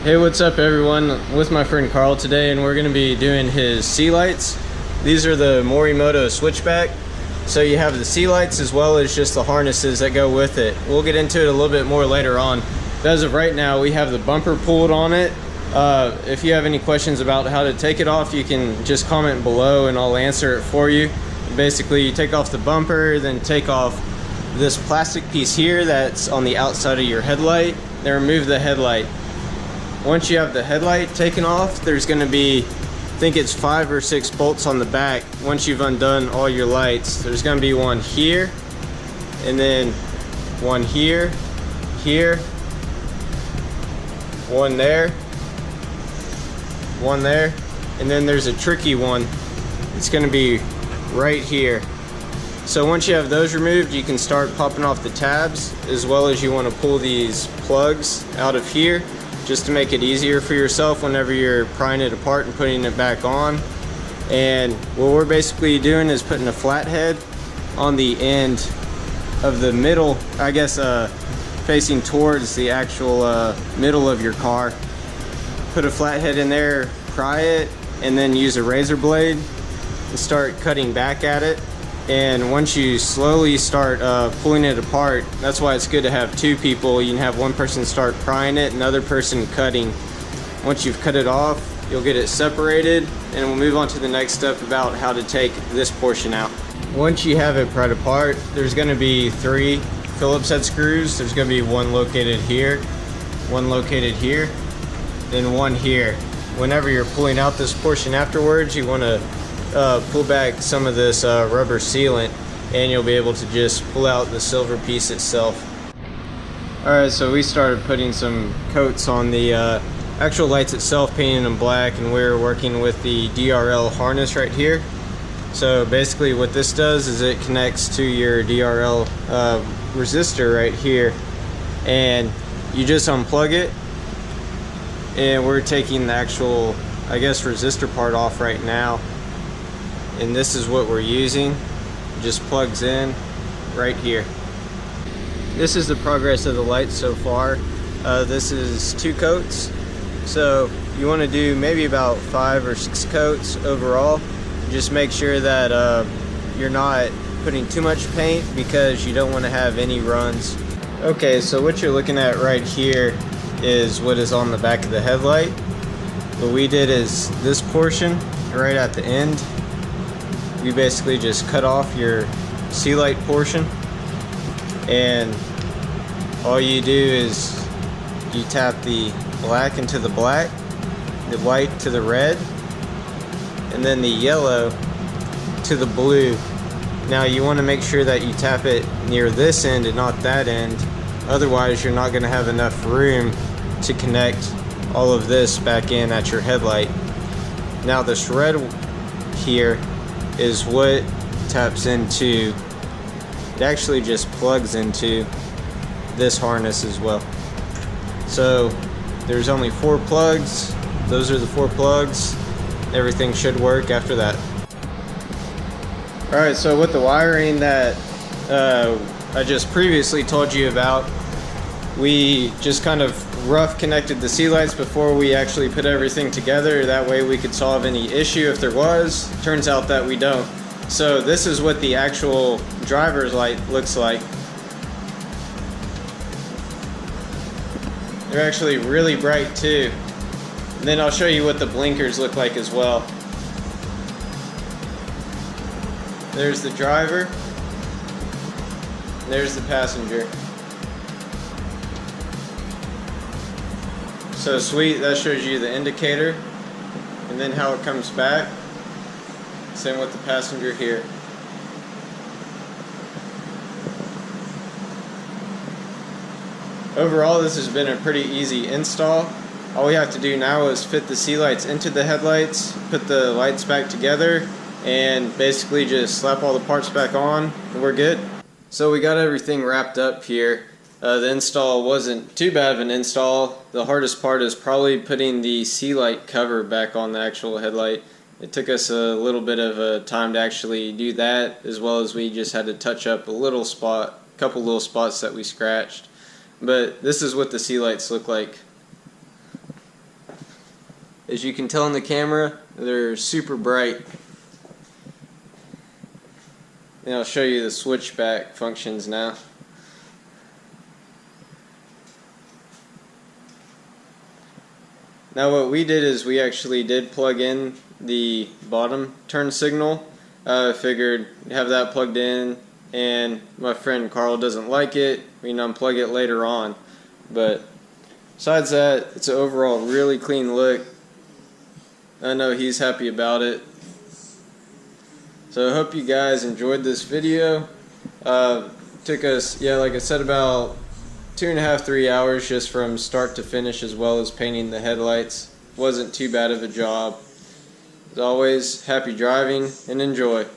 Hey, what's up everyone? With my friend Carl today, and we're going to be doing his C-Lights. These are the Morimoto Switchback. So you have the C-Lights as well as just the harnesses that go with it. We'll get into it a little bit more later on. But as of right now, we have the bumper pulled on it. If you have any questions about how to take it off, you can just comment below and I'll answer it for you. Basically, you take off the bumper, then take off this plastic piece here that's on the outside of your headlight, then remove the headlight. Once you have the headlight taken off, there's going to be, I think it's 5 or 6 bolts on the back. Once you've undone all your lights, there's going to be one here, and then one here, one there, and then there's a tricky one. It's going to be right here. So once you have those removed, you can start popping off the tabs, as well as you want to pull these plugs out of here, just to make it easier for yourself whenever you're prying it apart and putting it back on. And what we're basically doing is putting a flathead on the end of the middle, I guess facing towards the actual middle of your car. Put a flathead in there, pry it, and then use a razor blade and start cutting back at it. And once you slowly start pulling it apart, that's why it's good to have 2 people. You can have one person start prying it, another person cutting. Once you've cut it off, you'll get it separated, and we'll move on to the next step about how to take this portion out. Once you have it pried apart, there's going to be 3 Phillips head screws. There's going to be one located here, one located here, then one here. Whenever you're pulling out this portion afterwards, you want to pull back some of this rubber sealant, and you'll be able to just pull out the silver piece itself. Alright, so we started putting some coats on the actual lights itself, painting them black, and we're working with the DRL harness right here. So basically what this does is it connects to your DRL resistor right here, and you just unplug it, and we're taking the actual, I guess, resistor part off right now. And this is what we're using. It just plugs in right here. This is the progress of the light so far. This is 2 coats. So you want to do maybe about 5 or 6 coats overall. Just make sure that you're not putting too much paint, because you don't want to have any runs. Okay, so what you're looking at right here is what is on the back of the headlight. What we did is this portion right at the end. You basically just cut off your C-light portion, and all you do is you tap the black into the black, the white to the red, and then the yellow to the blue. Now you want to make sure that you tap it near this end and not that end, otherwise you're not going to have enough room to connect all of this back in at your headlight. Now this red here is what taps into, it actually just plugs into this harness as well. So there's only 4 plugs. Those are the 4 plugs. Everything should work after that. Alright, so with the wiring that I just previously told you about, we just kind of rough connected the C-Lights before we actually put everything together. That way we could solve any issue if there was. Turns out that we don't. So this is what the actual driver's light looks like. They're actually really bright too. And then I'll show you what the blinkers look like as well. There's the driver. There's the passenger. So sweet, that shows you the indicator, and then how it comes back. Same with the passenger here. Overall, this has been a pretty easy install. All we have to do now is fit the C-Lights into the headlights, put the lights back together, and basically just slap all the parts back on, and we're good. So we got everything wrapped up here. The install wasn't too bad of an install. The hardest part is probably putting the C-Light cover back on the actual headlight. It took us a little bit of time to actually do that, as well as we just had to touch up a couple little spots that we scratched. But this is what the C-Lights look like. As you can tell in the camera, they're super bright. And I'll show you the switchback functions now. Now what we did is we actually did plug in the bottom turn signal. I figured have that plugged in, and my friend Carl doesn't like it. We can unplug it later on. But besides that, it's an overall really clean look. I know he's happy about it. So I hope you guys enjoyed this video. Took us, like I said, about 2.5 to 3 hours just from start to finish, as well as painting the headlights. Wasn't too bad of a job. As always, happy driving and enjoy.